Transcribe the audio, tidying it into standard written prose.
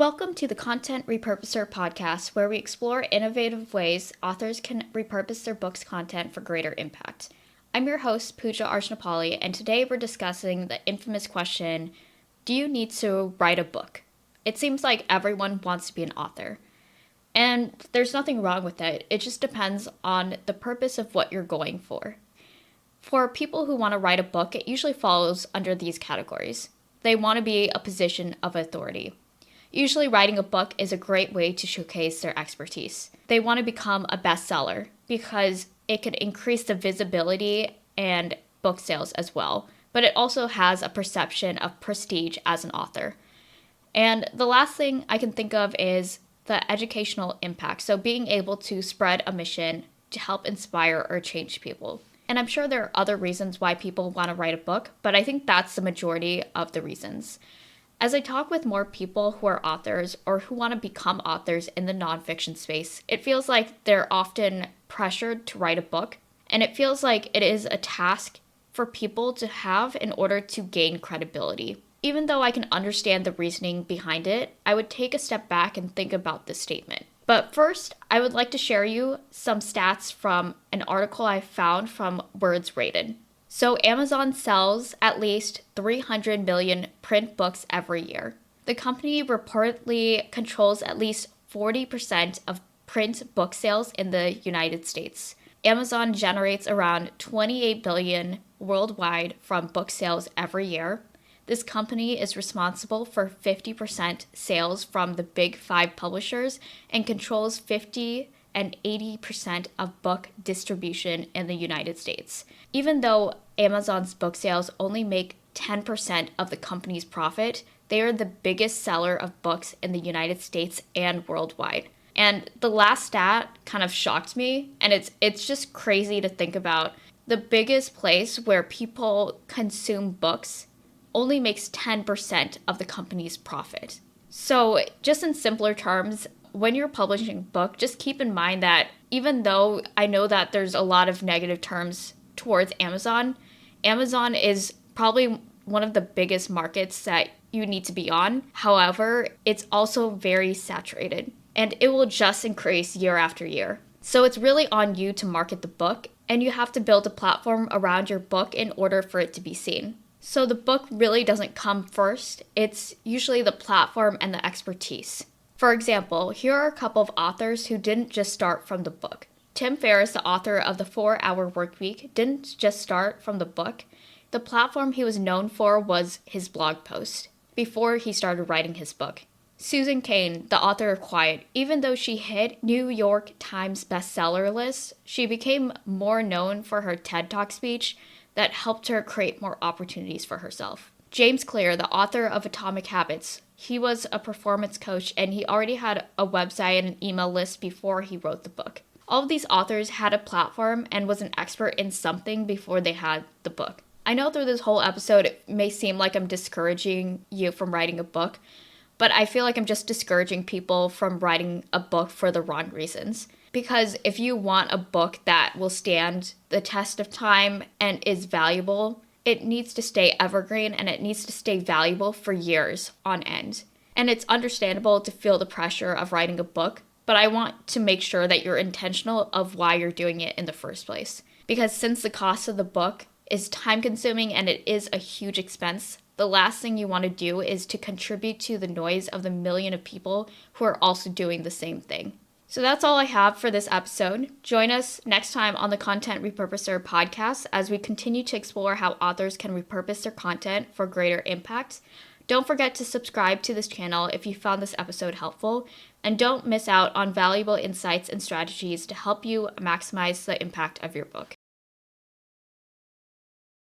Welcome to the Content Repurposer podcast, where we explore innovative ways authors can repurpose their book's content for greater impact. I'm your host, Pooja Arshnapalli, and today we're discussing the infamous question, do you need to write a book? It seems like everyone wants to be an author. And there's nothing wrong with it. It just depends on the purpose of what you're going for. For people who want to write a book, it usually falls under these categories. They want to be a position of authority. Usually writing a book is a great way to showcase their expertise. They want to become a bestseller because it could increase the visibility and book sales as well, but it also has a perception of prestige as an author. And the last thing I can think of is the educational impact. So being able to spread a mission to help inspire or change people. And I'm sure there are other reasons why people want to write a book, but I think that's the majority of the reasons. As I talk with more people who are authors or who want to become authors in the nonfiction space, it feels like they're often pressured to write a book, and it feels like it is a task for people to have in order to gain credibility. Even though I can understand the reasoning behind it, I would take a step back and think about this statement. But first, I would like to share you some stats from an article I found from Words Rated. So Amazon sells at least 300 million print books every year. The company reportedly controls at least 40% of print book sales in the United States. Amazon generates around 28 billion worldwide from book sales every year. This company is responsible for 50% sales from the big 5 publishers and controls 50 and 80% of book distribution in the United States. Even though Amazon's book sales only make 10% of the company's profit, they are the biggest seller of books in the United States and worldwide. And the last stat kind of shocked me, and it's just crazy to think about. The biggest place where people consume books only makes 10% of the company's profit. So just in simpler terms, when you're publishing a book, just keep in mind that even though I know that there's a lot of negative terms towards Amazon, Amazon is probably one of the biggest markets that you need to be on. However, it's also very saturated and it will just increase year after year. So it's really on you to market the book, and you have to build a platform around your book in order for it to be seen. So the book really doesn't come first. It's usually the platform and the expertise. For example, here are a couple of authors who didn't just start from the book. Tim Ferriss, the author of The 4-Hour Workweek, didn't just start from the book. The platform he was known for was his blog post before he started writing his book. Susan Cain, the author of Quiet, even though she hit New York Times bestseller lists, she became more known for her TED Talk speech that helped her create more opportunities for herself. James Clear, the author of Atomic Habits, he was a performance coach and he already had a website and an email list before he wrote the book. All of these authors had a platform and was an expert in something before they had the book. I know through this whole episode it may seem like I'm discouraging you from writing a book, but I feel like I'm just discouraging people from writing a book for the wrong reasons. Because if you want a book that will stand the test of time and is valuable, it needs to stay evergreen and it needs to stay valuable for years on end. And it's understandable to feel the pressure of writing a book, but I want to make sure that you're intentional of why you're doing it in the first place. Because since the cost of the book is time consuming and it is a huge expense, the last thing you want to do is to contribute to the noise of the million of people who are also doing the same thing. So that's all I have for this episode. Join us next time on the Content Repurposer podcast as we continue to explore how authors can repurpose their content for greater impact. Don't forget to subscribe to this channel if you found this episode helpful, and don't miss out on valuable insights and strategies to help you maximize the impact of your book.